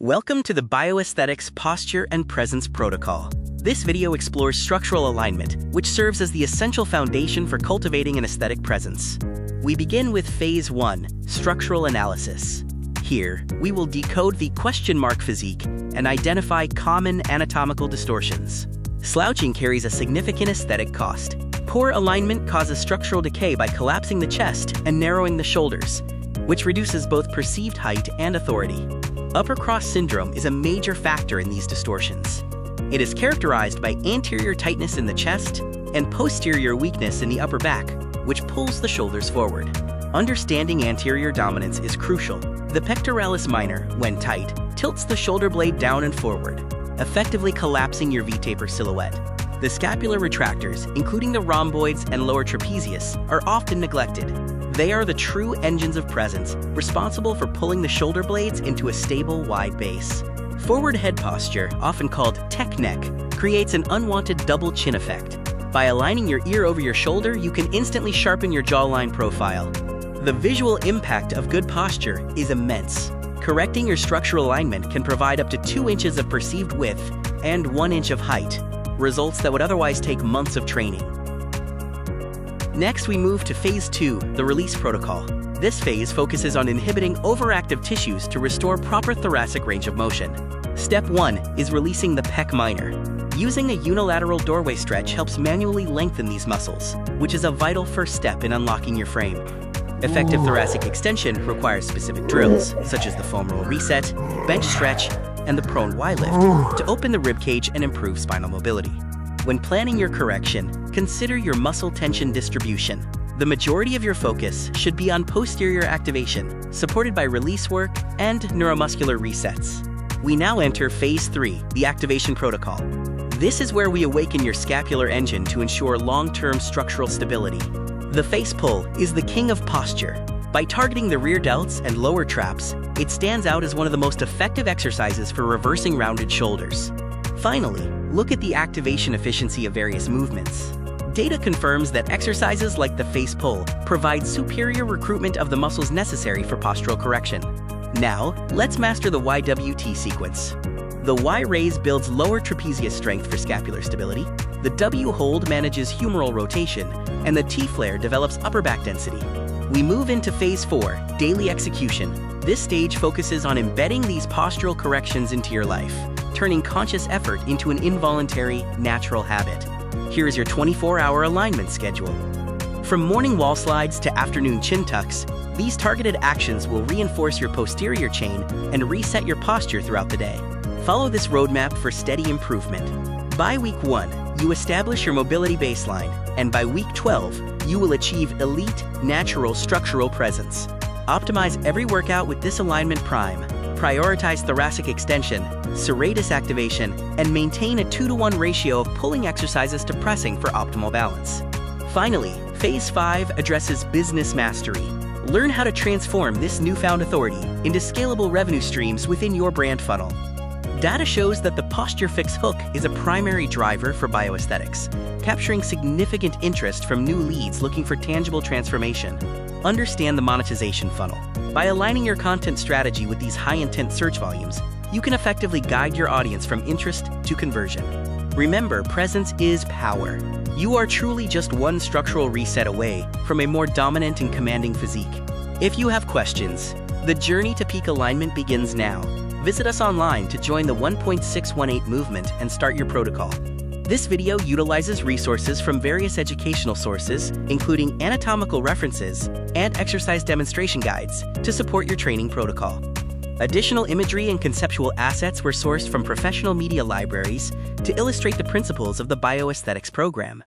Welcome to the BioAesthetics Posture and Presence Protocol. This video explores structural alignment, which serves as the essential foundation for cultivating an aesthetic presence. We begin with Phase 1, Structural Analysis. Here, we will decode the question mark physique and identify common anatomical distortions. Slouching carries a significant aesthetic cost. Poor alignment causes structural decay by collapsing the chest and narrowing the shoulders, which reduces both perceived height and authority. Upper cross syndrome is a major factor in these distortions. It is characterized by anterior tightness in the chest and posterior weakness in the upper back, which pulls the shoulders forward. Understanding anterior dominance is crucial. The pectoralis minor, when tight, tilts the shoulder blade down and forward, effectively collapsing your V-taper silhouette. The scapular retractors, including the rhomboids and lower trapezius, are often neglected. They are the true engines of presence, responsible for pulling the shoulder blades into a stable, wide base. Forward head posture, often called tech neck, creates an unwanted double chin effect. By aligning your ear over your shoulder, you can instantly sharpen your jawline profile. The visual impact of good posture is immense. Correcting your structural alignment can provide up to 2 inches of perceived width and 1 inch of height, results that would otherwise take months of training. Next, we move to Phase 2, the Release Protocol. This phase focuses on inhibiting overactive tissues to restore proper thoracic range of motion. Step 1 is releasing the pec minor. Using a unilateral doorway stretch helps manually lengthen these muscles, which is a vital first step in unlocking your frame. Effective thoracic extension requires specific drills, such as the foam roll reset, bench stretch, and the prone Y lift, to open the ribcage and improve spinal mobility. When planning your correction, consider your muscle tension distribution. The majority of your focus should be on posterior activation, supported by release work and neuromuscular resets. We now enter Phase 3, the Activation Protocol. This is where we awaken your scapular engine to ensure long-term structural stability. The face pull is the king of posture. By targeting the rear delts and lower traps, it stands out as one of the most effective exercises for reversing rounded shoulders. Finally, look at the activation efficiency of various movements. Data confirms that exercises like the face pull provide superior recruitment of the muscles necessary for postural correction. Now, let's master the YWT sequence. The Y raise builds lower trapezius strength for scapular stability, the W hold manages humeral rotation, and the T flare develops upper back density. We move into Phase 4, daily execution. This stage focuses on embedding these postural corrections into your life, turning conscious effort into an involuntary, natural habit. Here is your 24-hour alignment schedule. From morning wall slides to afternoon chin tucks, these targeted actions will reinforce your posterior chain and reset your posture throughout the day. Follow this roadmap for steady improvement. By week 1, you establish your mobility baseline, and by week 12, you will achieve elite, natural structural presence. Optimize every workout with this alignment prime. Prioritize thoracic extension, serratus activation, and maintain a 2-to-1 ratio of pulling exercises to pressing for optimal balance. Finally, Phase 5 addresses business mastery. Learn how to transform this newfound authority into scalable revenue streams within your brand funnel. Data shows that the Posture Fix hook is a primary driver for bioaesthetics, capturing significant interest from new leads looking for tangible transformation. Understand the monetization funnel. By aligning your content strategy with these high-intent search volumes, you can effectively guide your audience from interest to conversion. Remember, presence is power. You are truly just one structural reset away from a more dominant and commanding physique. If you have questions, the journey to peak alignment begins now. Visit us online to join the 1.618 movement and start your protocol. This video utilizes resources from various educational sources, including anatomical references and exercise demonstration guides to support your training protocol. Additional imagery and conceptual assets were sourced from professional media libraries to illustrate the principles of the bioaesthetics program.